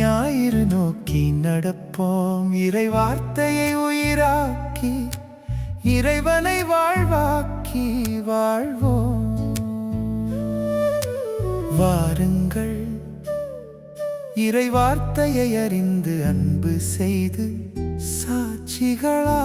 ஞாயிறு நோக்கி நடப்போம். இறை வார்த்தையை உயிராக்கி இறைவனை வாழ்வாக்கி வாழ்வோம். வாருங்கள், இறை வார்த்தையை அறிந்து அன்பு செய்து சாட்சிகளா.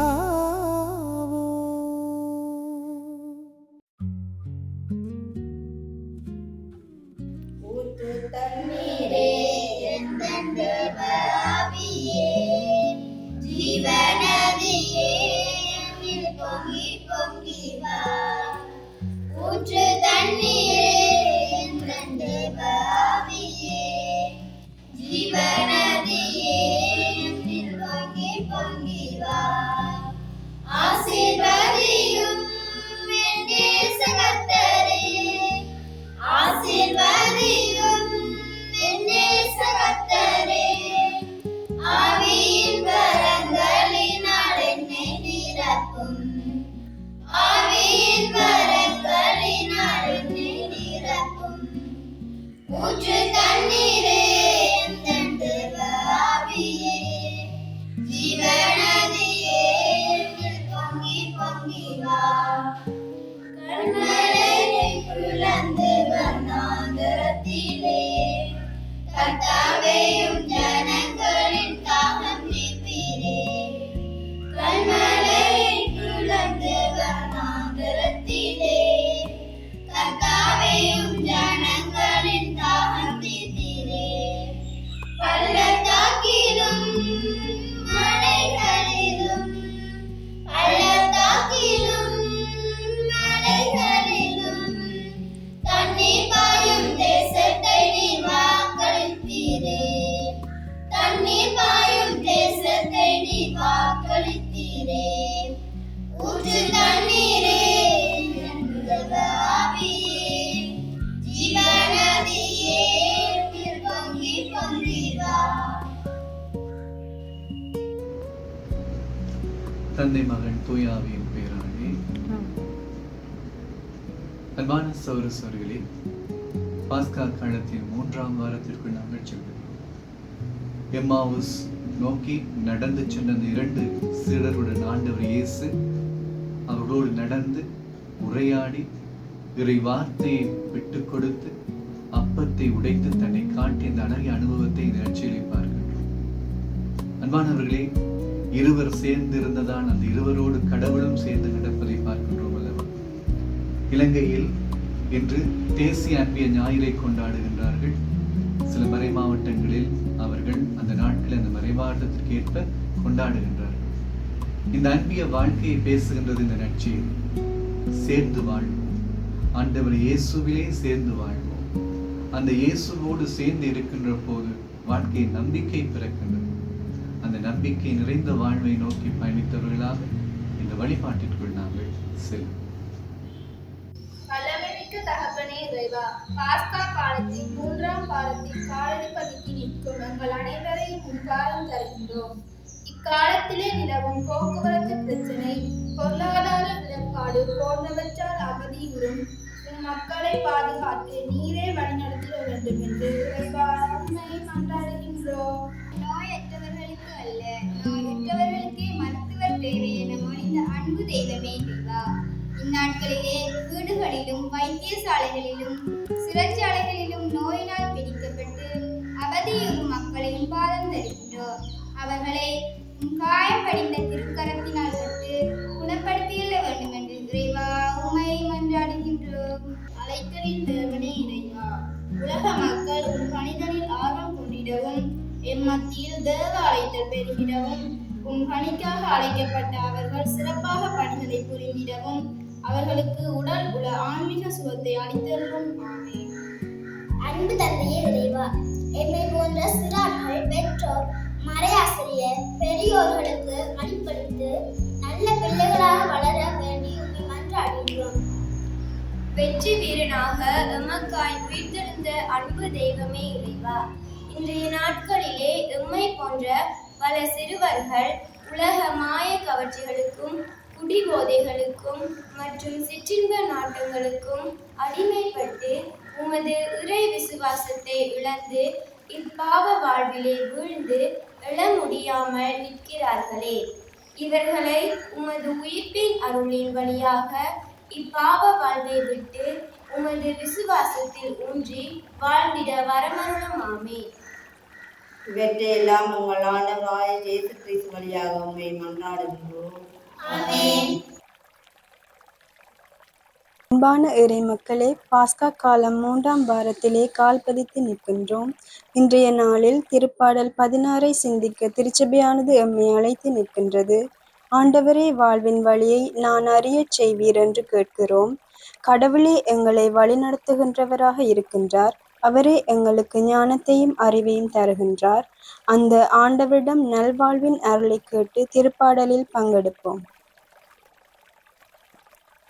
தந்தை மகன் தூயாவியின் பேராலே. அன்பான சகோதர சகோதரிகளே, பாஸ்கா காலத்தின் 3ஆம் வாரத்திற்குள் நாங்கள் செல்கிறோம். எம்மாவுஸ் நோக்கி நடந்து சென்ற 2 சீடருடன் ஆண்டவர் இயேசு அவர்களோடு நடந்து உரையாடி இறை வார்த்தையை விட்டுக் கொடுத்து அப்பத்தை உடைத்து தன்னை காட்டிய அந்த அழகிய அனுபவத்தை இந்த நற்செய்தியிலே பார்க்கின்றோம். அன்பானவர்களே, இருவர் சேர்ந்து இருந்ததான் அந்த இருவரோடு கடவுளும் சேர்ந்து நடப்பதை பார்க்கின்றோம் அல்லவா? இலங்கையில் இன்று தேசிய அன்பிய ஞாயிறை கொண்டாடுகின்றார்கள். சில மறை மாவட்டங்களில் அவர்கள் அந்த நாட்களில் அந்த மறை மாவட்டத்திற்கு ஏற்ப கொண்டாடுகின்றார்கள். இந்த அன்பிய வாழ்க்கையை பேசுகின்றது இந்த நற்செய்தி. சேர்ந்து வாழ்வோம், ஆண்டவர் இயேசுவிலே சேர்ந்து வாழ்வோம். அந்த இயேசுவோடு சேர்ந்து இருக்கின்ற போது வாழ்க்கையின் நம்பிக்கை பிறக்கின்றது. அந்த நம்பிக்கை நிறைந்த வாழ்வை நோக்கி பயணித்தவர்களாக இந்த வழிபாட்டிற்குள் நாங்கள் செல்வோம். வல்லமைமிக்க தகப்பனே இறைவா, பாஸ்கா காலத்தின் 3ஆம் வாரத்தில் காலடி பதித்து நிற்கும் எங்கள் அனைவரையும் முன்காலம் தருகின்றோம். இக்காலத்திலே நிலவும் போக்குவரத்து பிரச்சனை, பொருளாதார இடர்பாடு போன்றவற்றால் அவதியுறும் மக்களை பாதுகாத்து நீரே வழிநடத்திட வேண்டும் என்று இறைவா உம்மை மன்றாடுகின்றோம். நோயற்றவர்களுக்கு அல்ல, நோயுற்றவர்களுக்கே மருத்துவர் தேவை என மொழிந்த அன்பு தெய்வமே இறைவா, இந்நாட்களிலே வீடுகளிலும் வைத்தியசாலைகளிலும் சிறைச்சாலைகளிலும் நோயினால் பிடிக்கப்பட்டு அவதியுறும் மக்களையும் பாதம் தருகின்றோம். அவர்களை காயம் படிந்த திருக்கரத்தினால் தொட்டு குணப்படுத்திட வேண்டும் என்று இறைவா உம்மை மன்றாடுகின்றோம். அழைத்தலின் தேவனே இறைவா, உலக மக்கள் உம் பணிதனில் ஆர்வம் கொண்டிடவும் எம்மத்தியில் தேவ அழைத்தல் பெருகிடவும் உம் பணிக்காக அழைக்கப்பட்ட அவர்கள் சிறப்பாக பணிகளை புரிந்திடவும் அவர்களுக்கு உடல் உள்ள ஆன்மீக சுகத்தை அளித்தருளும். ஆமென். அன்பு தந்தையே இறைவா, எம்மை போன்ற சிறார்கள், பெற்றோர், மறையாசிரியர், பெரியோர்களுக்கு அடிப்படைத்து நல்ல பிள்ளைகளாக வளர வேண்டி உம்மை மன்றாடுகிறோம். வெற்றி வீரனாக எமக்காய் உயிர்த்தெழுந்த அன்பு தெய்வமே இறைவா, இன்றைய நாட்களிலே எம்மை போன்ற பல சிறுவர்கள் உலக மாய கவர்ச்சிகளுக்கும் குடிபோதைகளுக்கும் மற்றும் சிற்றின்ப நாட்டங்களுக்கும் அடிமைப்பட்டு உமது இறை விசுவாசத்தை இழந்து இப்பாவ வாழ்விலே வீழ்ந்து எழ முடியாமல் நிற்கிறார்களே. இவர்களை உமது உயிர்ப்பின் அருளின் வழியாக இப்பாவ வாழ்வை விட்டு உமது விசுவாசத்தில் ஊன்றி வாழ்ந்திட வரமருளும். ஆமென். இவற்றையெல்லாம் உங்கள் ஆண்டவராய இயேசு கிறிஸ்து வழியாக உம்மை மன்றாடுகின்றோம். அன்பான இறை மக்களே, பாஸ்கா காலம் 3ஆம் வாரத்திலே கால் பதித்து நிற்கின்றோம். இன்றைய நாளில் திருப்பாடல் 16 சிந்திக்க திருச்சபையானது எம்மை அழைத்து நிற்கின்றது. ஆண்டவரே, வாழ்வின் வழியை நான் அறியச் செய்வீர் என்று கேட்கிறோம். கடவுளே எங்களை வழிநடத்துகின்றவராக இருக்கின்றார். அவரே எங்களுக்கு ஞானத்தையும் அறிவையும் தருகின்றார். அந்த ஆண்டவரிடம் நல்வாழ்வின் அருளை கேட்டு திருப்பாடலில் பங்கெடுப்போம்.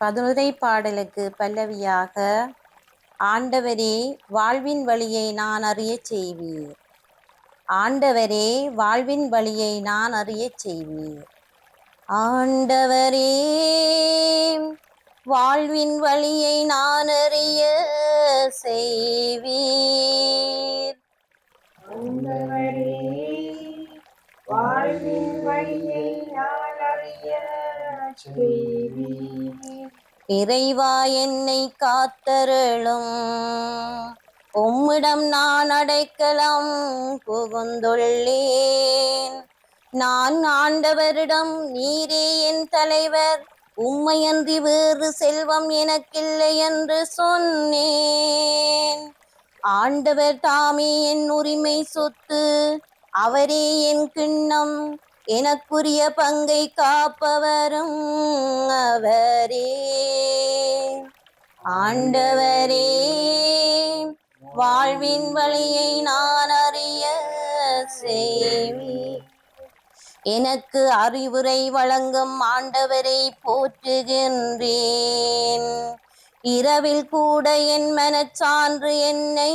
பதிலுரை பாடலுக்கு பல்லவியாக, ஆண்டவரே வாழ்வின் வழியை நான் அறியச் செய்வீர். ஆண்டவரே வாழ்வின் வழியை நான் அறியச் செய்வீர். ஆண்டவரே வாழ்வின் வழியை நான் அறிய செய்வீர். ஆண்டவரே வாழ்வின் வழியை நான் அறிய செய்வீர். இறைவா என்னை காத்தருளும். உம்மிடம் நான் அடைக்கலம் புகுந்துள்ளேன். நான் ஆண்டவரிடம், நீரே என் தலைவர், உம்மையன்றி வேறு செல்வம் எனக்கில்லை என்று சொன்னேன். ஆண்டவர் தாமே என் உரிமை சொத்து, அவரே என் கிண்ணம், எனக்குரிய பங்கை காப்பவரும் அவரே. ஆண்டவரே வாழ்வின் வழியை நான் அறிய செய்வீர். எனக்கு அறிவுரை வழங்கும் ஆண்டவரை போற்றுகின்றேன். இரவில் கூட என் மனச்சான்று என்னை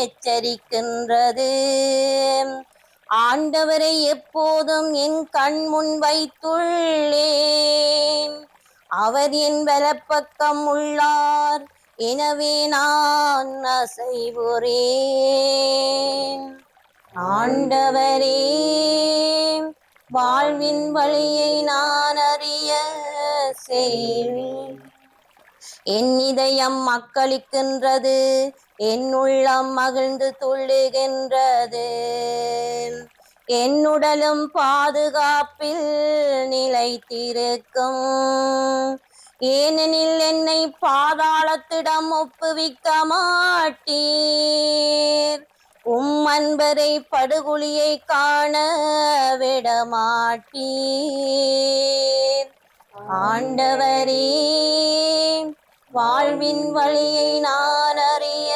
எச்சரிக்கின்றது. ஆண்டவரை எப்போதும் என் கண் முன் வைத்துள்ளேன். அவர் என் வலப்பக்கம் உள்ளார், எனவே நான் அசைவுறேன். ஆண்டவரே வாழ்வின் வழியை நான் அறிய செய்வீர். என் இதயம் மக்களிக்கின்றது, என் உள்ளம் மகிழ்ந்து துள்ளுகின்றது. என் உடலும் பாதுகாப்பில் நிலைத்திருக்கும். ஏனெனில் என்னை பாதாளத்திடம் ஒப்புவிக்க மாட்டீர். அன்பரை படுகொலியை காண விடமாட்டீர். ஆண்டவரே வாழ்வின் வழியை நான் அறிய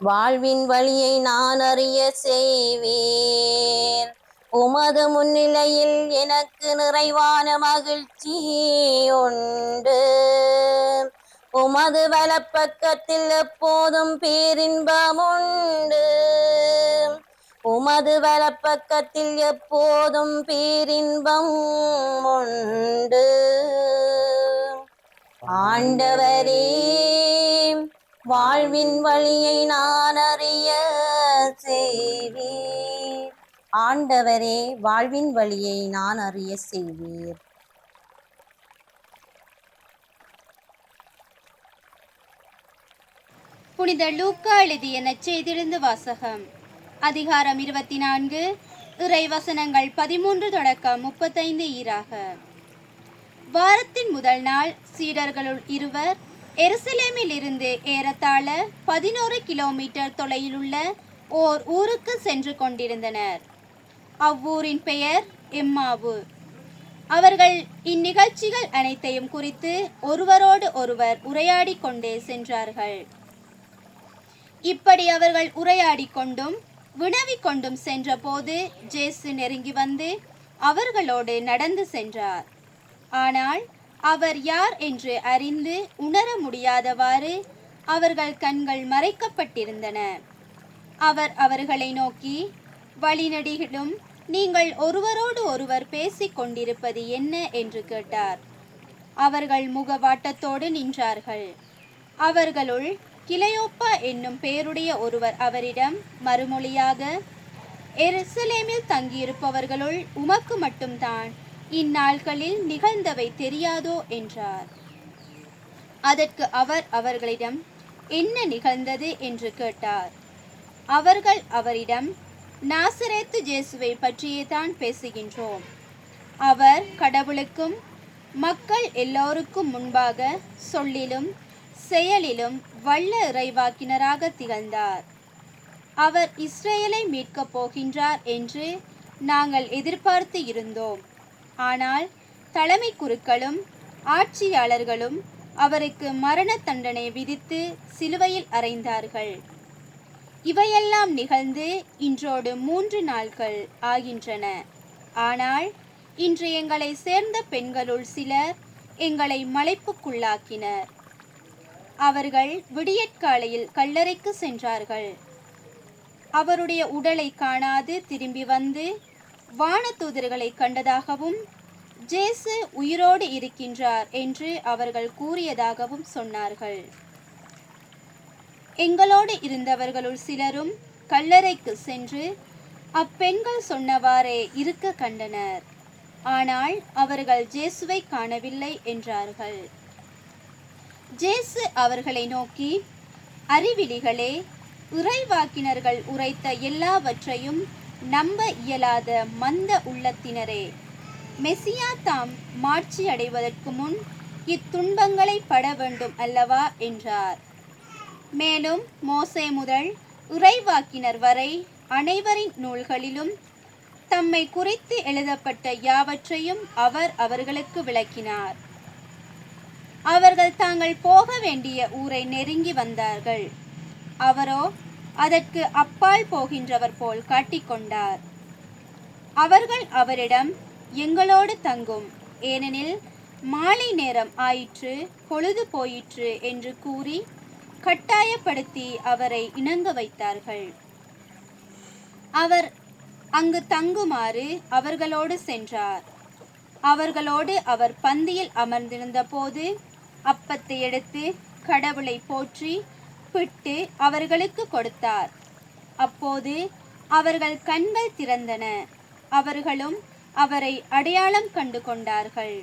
வாழ்வின் வழியை நான் அறிய செய்வீர். உமது முன்னிலையில் எனக்கு நிறைவான மகிழ்ச்சி உண்டு. உமது வலப்பக்கத்தில் எப்போதும் பேரின்பம் உண்டு. உமது வலப்பக்கத்தில் எப்போதும் பேரின்பம் உண்டு. ஆண்டவரே வாழ்வின் வழியை நான் அறிய செய்வீர். ஆண்டவரே வாழ்வின் வழியை நான் அறிய செய்வீர். புனித லூக்கா எழுதிய நற்செய்தியிலிருந்து வாசகம். அதிகாரம் 24, இறைவசனங்கள் 13 தொடக்கம் 35 ஈராக. வாரத்தின் முதல் நாள் சீடர்களுள் இருவர் எருசலேமில் இருந்து ஏறத்தாழ 11 கிலோமீட்டர் தொலையிலுள்ள ஓர் ஊருக்கு சென்று கொண்டிருந்தனர். அவ்வூரின் பெயர் எம்மாவு. அவர்கள் இந்நிகழ்ச்சிகள் அனைத்தையும் குறித்து ஒருவரோடு ஒருவர் உரையாடி கொண்டே சென்றார்கள். இப்படி அவர்கள் உரையாடி கொண்டும் வினவிக் கொண்டும் சென்றபோது ஜேசு நெருங்கி வந்து அவர்களோடு நடந்து சென்றார். ஆனால் அவர் யார் என்று அறிந்து உணர முடியாதவாறு அவர்கள் கண்கள் மறைக்கப்பட்டிருந்தன. அவர் அவர்களை நோக்கி, வழிநெடுகிலும் நீங்கள் ஒருவரோடு ஒருவர் பேசிக் கொண்டிருப்பது என்ன என்று கேட்டார். அவர்கள் முகவாட்டத்தோடு நின்றார்கள். அவர்களுள் கிளையோப்பா என்னும் பெயருடைய ஒருவர் அவரிடம் மறுமொழியாக, எருசலேமில் தங்கியிருப்பவர்களுள் உமக்கு மட்டும்தான் இந்நாள்களில் நிகழ்ந்தவை தெரியாதோ என்றார். அதற்கு அவர் அவர்களிடம், என்ன நிகழ்ந்தது என்று கேட்டார். அவர்கள் அவரிடம், நாசரேத்து இயேசுவை பற்றியே தான் பேசுகின்றோம். அவர் கடவுளுக்கும் மக்கள் எல்லோருக்கும் முன்பாக சொல்லிலும் செயலிலும் வல்ல இறைவாக்கினராக திகழ்ந்தார். அவர் இஸ்ரேலை மீட்கப் போகின்றார் என்று நாங்கள் எதிர்பார்த்து இருந்தோம். ஆனால் தலைமை குருக்களும் ஆட்சியாளர்களும் அவருக்கு மரண தண்டனை விதித்து சிலுவையில் அறைந்தார்கள். இவையெல்லாம் நிகழ்ந்து இன்றோடு 3 நாட்கள் ஆகின்றன. ஆனால் இன்று எங்களை சேர்ந்த பெண்களுள் சிலர் எங்களை மலைப்புக்குள்ளாக்கினர். அவர்கள் விடியற்காலையில் கல்லறைக்கு சென்றார்கள். அவருடைய உடலை காணாது திரும்பி வந்து வானதூதர்களை கண்டதாகவும் இயேசு உயிரோடு இருக்கின்றார் என்று அவர்கள் கூறியதாகவும் சொன்னார்கள். எங்களோடு இருந்தவர்களுள் சிலரும் கல்லறைக்கு சென்று அப்பெண்கள் சொன்னவாறே இருக்க கண்டனர். ஆனால் அவர்கள் இயேசுவை காணவில்லை என்றார்கள். இயேசு அவர்களை நோக்கி, அறிவிலிகளே, இறைவாக்கினர்கள் உரைத்த எல்லாவற்றையும் நம்ப இயலாத மந்த உள்ளத்தினரே, மெசியா தாம் மாட்சி அடைவதற்கு முன் இத்துன்பங்களை பட வேண்டும் அல்லவா என்றார். மேலும் மோசே முதல் இறைவாக்கினர் வரை அனைவரின் நூல்களிலும் தம்மை குறித்து எழுதப்பட்ட யாவற்றையும் அவர் அவர்களுக்கு விளக்கினார். அவர்கள் தாங்கள் போக வேண்டிய ஊரை நெருங்கி வந்தார்கள். அவரோ அதற்கு அப்பால் போகின்றவர் போல் காட்டிக்கொண்டார். அவர்கள் அவரிடம், எங்களோடு தங்கும், ஏனெனில் மாலை நேரம் ஆயிற்று, பொழுது போயிற்று என்று கூறி கட்டாயப்படுத்தி அவரை இணங்க வைத்தார்கள். அவர் அங்கு தங்குமாறு அவர்களோடு சென்றார். அவர்களோடு அவர் பந்தியில் அமர்ந்திருந்த போது அப்பத்தை எடுத்து கடவுளை போற்றி பிட்டு அவர்களுக்கு கொடுத்தார். அப்போது அவர்கள் கண்கள் திறந்தன. அவர்களும் அவரை அடையாளம் கண்டு கொண்டார்கள்.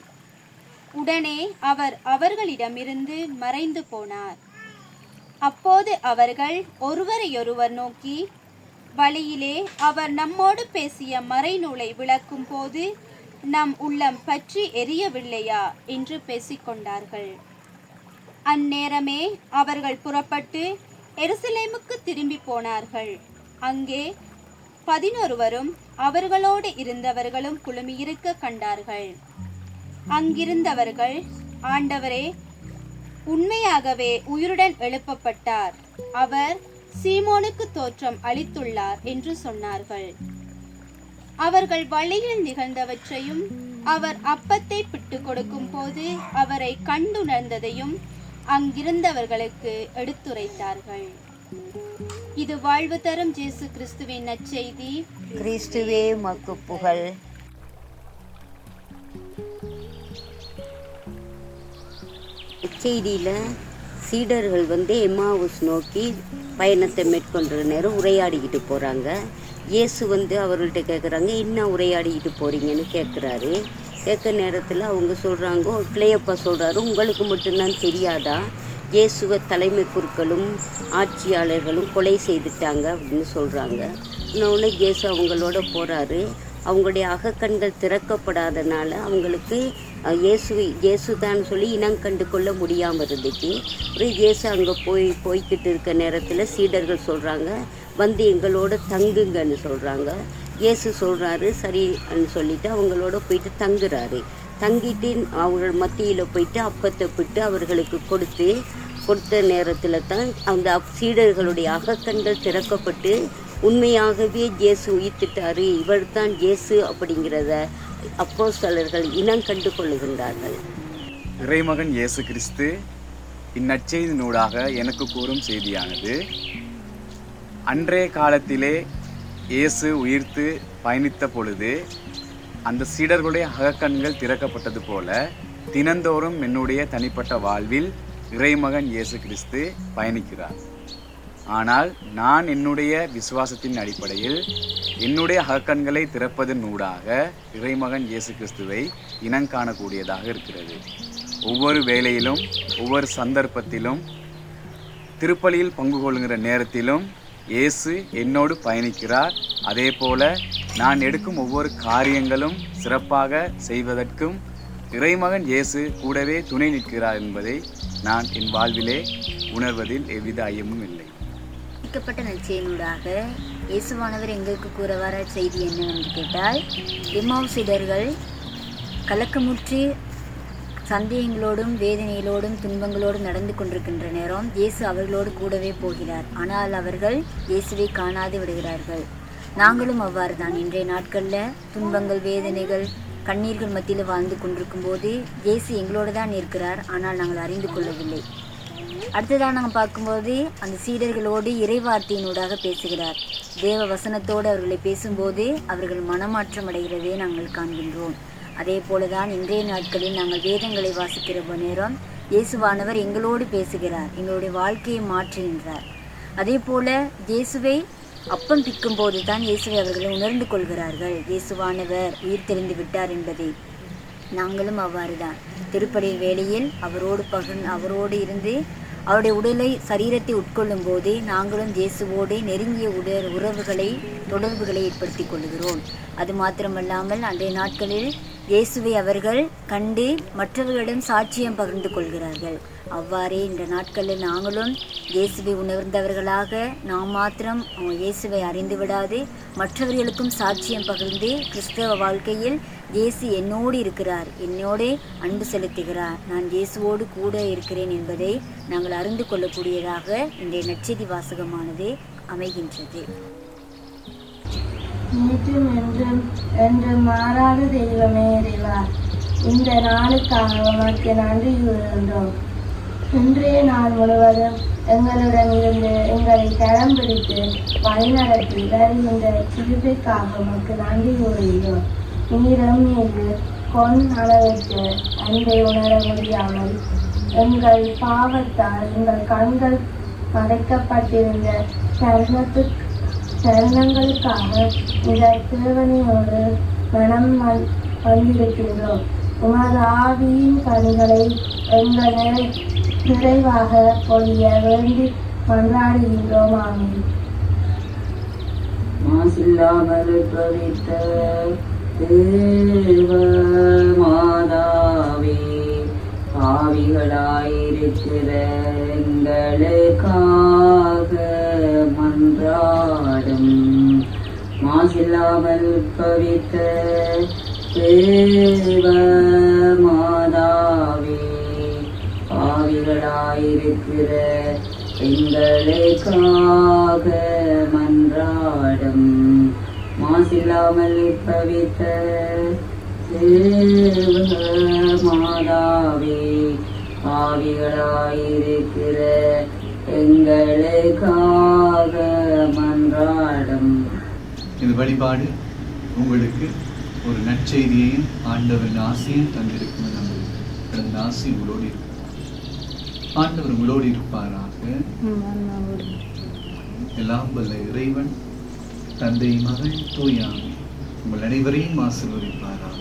உடனே அவர் அவர்களிடமிருந்து மறைந்து போனார். அப்போது அவர்கள் ஒருவரையொருவர் நோக்கி, வழியிலே அவர் நம்மோடு பேசிய மறைநூலை விளக்கும் போது நம் உள்ளம் பற்றி எரியவில்லையா என்று பேசிக்கொண்டார்கள். அந்நேரமே அவர்கள் புறப்பட்டு எருசலேமுக்கு திரும்பி போனார்கள். அங்கே 11 அவர்களோடு இருந்தவர்களும் குழுமியிருக்க கண்டார்கள். அங்கிருந்தவர்கள், ஆண்டவரே, உண்மையாகவே உயிருடன் எழுப்பப்பட்டார், அவர் சீமோனுக்கு தோற்றம் அளித்துள்ளார் என்று சொன்னார்கள். அவர்கள் வழியில் நிகழ்ந்தவற்றையும் அவர் அப்பத்தை பிட்டு கொடுக்கும் போது அவரை கண்டுணர்ந்ததையும் அங்கிருந்தவர்களுக்கு எடுத்துரைத்தார்கள். இது வாழ்வு தரும் இயேசு கிறிஸ்துவின் நற்செய்தி. கிறிஸ்துவே உமக்கு புகழ். இச்செய்தியில் சீடர்கள் எம்மாவுஸ் நோக்கி பயணத்தை மேற்கொண்ட நேரம் உரையாடிக்கிட்டு போகிறாங்க. இயேசு அவர்கள்ட்ட கேட்குறாங்க, என்ன உரையாடிக்கிட்டு போகிறீங்கன்னு கேட்குறாரு. கேட்க நேரத்தில் அவங்க சொல்கிறாங்க, கிளையப்பா சொல்கிறாரு, உங்களுக்கு மட்டும்தான் தெரியாதா, இயேசுவை தலைமை குருக்களும் ஆட்சியாளர்களும் கொலை செய்துட்டாங்க அப்படின்னு சொல்கிறாங்க. இன்னொன்று இயேசு அவங்களோட போகிறாரு. அவங்களுடைய அகக்கண்கள் திறக்கப்படாதனால அவங்களுக்கு இயேசு தான் சொல்லி இனம் கண்டு கொள்ள முடியாமல் இருந்துச்சு. அப்புறம் இயேசு அங்கே போய்கிட்டு இருக்க நேரத்தில் சீடர்கள் சொல்கிறாங்க, எங்களோட தங்குங்கன்னு சொல்கிறாங்க. இயேசு சொல்கிறாரு சரின்னு சொல்லிட்டு அவங்களோட போயிட்டு தங்குறாரு. தங்கிட்டு அவர்கள் மத்தியில் போயிட்டு அப்பத்தை பிட்டு அவர்களுக்கு கொடுத்த நேரத்தில் தான் அந்த சீடர்களுடைய அகக்கண்கள் திறக்கப்பட்டு உண்மையாகவே இயேசு உயிர்த்திட்டாரு, இவர் தான் இயேசு அப்படிங்கிறத அப்போஸ்தலர்கள் இனம் கண்டு கொள்ளுகின்றார்கள். இறைமகன் இயேசு கிறிஸ்து இந்நற்செய்தி நூடாக எனக்கு கூறும் செய்தியானது, அன்றைய காலத்திலே இயேசு உயிர்த்து பயணித்த பொழுது அந்த சீடர்களுடைய அகக்கண்கள் திறக்கப்பட்டது போல தினந்தோறும் என்னுடைய தனிப்பட்ட வாழ்வில் இறைமகன் இயேசு கிறிஸ்து பயணிக்கிறார். ஆனால் நான் என்னுடைய விசுவாசத்தின் அடிப்படையில் என்னுடைய அகக்கண்களை திறப்பதன் ஊடாக இறைமகன் இயேசு கிறிஸ்துவை இனங்காணக்கூடியதாக இருக்கிறது. ஒவ்வொரு வேளையிலும் ஒவ்வொரு சந்தர்ப்பத்திலும் திருப்பலியில் பங்கு கொள்கிற நேரத்திலும் இயேசு என்னோடு பயணிக்கிறார். அதே போல நான் எடுக்கும் ஒவ்வொரு காரியங்களும் சிறப்பாக செய்வதற்கும் இறைமகன் இயேசு கூடவே துணை நிற்கிறார் என்பதை நான் என் வாழ்விலே உணர்வதில் எவ்வித ஐயமும் இல்லை. ப்பட்ட நற்செய்தியூடாக இயேசுவானவர் எங்களுக்கு கூற வர செய்தி என்னவென்று கேட்டால், எம்மாவு சீடர்கள் கலக்கமுற்று சந்தேகங்களோடும் வேதனைகளோடும் துன்பங்களோடும் நடந்து கொண்டிருக்கின்ற நேரம் இயேசு அவர்களோடு கூடவே போகிறார். ஆனால் அவர்கள் இயேசுவை காணாது விடுகிறார்கள். நாங்களும் அவ்வாறு தான் இன்றைய நாட்களில் துன்பங்கள், வேதனைகள், கண்ணீர்கள் மத்தியில் வாழ்ந்து கொண்டிருக்கும் போது இயேசு எங்களோடு தான் இருக்கிறார். ஆனால் நாங்கள் அறிந்து கொள்ளவில்லை. அடுத்ததாக நாங்கள் பார்க்கும்போது அந்த சீடர்களோடு இறைவார்த்தையினூடாக பேசுகிறார். தேவ வசனத்தோடு அவர்களை பேசும்போது அவர்கள் மனமாற்றம் அடைகிறதே நாங்கள் காண்கின்றோம். அதே போல தான் இன்றைய நாட்களில் நாங்கள் வேதங்களை வாசிக்கிற நேரம் இயேசுவானவர் எங்களோடு பேசுகிறார், எங்களுடைய வாழ்க்கையை மாற்றுகின்றார். அதே போல இயேசுவை அப்பம் பிக்கும் போது தான் இயேசுவை அவர்கள் உணர்ந்து கொள்கிறார்கள். இயேசுவானவர் உயிர் தெளிந்து விட்டார் என்பதை நாங்களும் அவ்வாறு தான் திருப்பலியின் வேளையில் அவரோடு இருந்து அவருடைய உடலை சரீரத்தை உட்கொள்ளும் போது நாங்களும் இயேசுவோடு நெருங்கிய தொடர்புகளை ஏற்படுத்தி கொள்கிறோம். அது மாத்திரமல்லாமல் அன்றைய நாட்களில் இயேசுவை அவர்கள் கண்டு மற்றவர்களிடம் சாட்சியம் பகிர்ந்து கொள்கிறார்கள். அவ்வாறே இந்த நாட்களில் நாங்களும் இயேசுவை உணர்ந்தவர்களாக நாம் மாத்திரம் இயேசுவை அறிந்து விடாது மற்றவர்களுக்கும் சாட்சியம் பகிர்ந்து கிறிஸ்தவ வாழ்க்கையில் இயேசு என்னோடு இருக்கிறார், என்னோடு அன்பு செலுத்துகிறார், நான் இயேசுவோடு கூட இருக்கிறேன் என்பதை நாங்கள் அறிந்து கொள்ளக்கூடியதாக இன்றைய நற்செய்தி வாசகமானது அமைகின்றது. நேற்றும் என்றும் என்று மாறாத தெய்வமே இறைவா, இந்த நாளுக்காக உமக்கு நன்றி கூறுகின்றோம். இன்றைய நாள் முழுவதும் எங்களுடன் இருந்து எங்களை கரம் பிடித்து வழிநடத்தி வருகின்ற சிறுபைக்காக உமக்கு நன்றி கூறுகிறோம். நீரம் மீது அளவுக்கு அன்பை உணர முடியாமல் எங்கள் பாவத்தால் எங்கள் கண்கள் மறைக்கப்பட்டிருந்த தருணங்களுக்காக இந்த தேவனையோடு மனம் வந்திருக்கின்றோம். உமது ஆவியின் கனிகளை எங்கள் நிறைவாக பொழிய வேண்டி மன்றாடுகின்றோம். ஆமீன். மாசில்லாமல் பவித்த தேவ மாதாவே, பாவிகளாயிருக்கிற எங்களுக்காக மன்றாடும். மாசில்லாமல் பவித்த தேவ மாதாவே, பாவிகளாயிருக்கிற எங்களுக்காக மன்றாடும். மாசில்லாமல் பவித்த மாதாவே, பாவிகளாயிருக்கிற எங்களுக்காக மன்றாடும். இந்த வழிபாடு உங்களுக்கு ஒரு நற்செய்தியையும் ஆண்டவரின் ஆசையும் தந்திருக்கும். அந்த ஆசை உங்களோடு இருக்கும். ஆண்டவர் உங்களோடு இருப்பாராக. எல்லாம் வல்ல இறைவன், தந்தை, மகன், தூயாமை உங்கள் அனைவரையும் ஆசீர்வதிப்பாராக.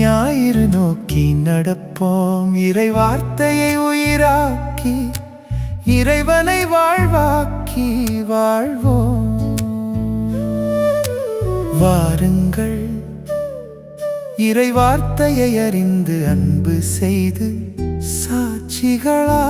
ஞாயிறு நோக்கி நடப்போம், இறை வார்த்தையை உயிராக்கி இறைவனை வாழ்வாக்கி வாழ்வோம். வாருங்கள், இறை வார்த்தையை அறிந்து அன்பு செய்து சாட்சிகளா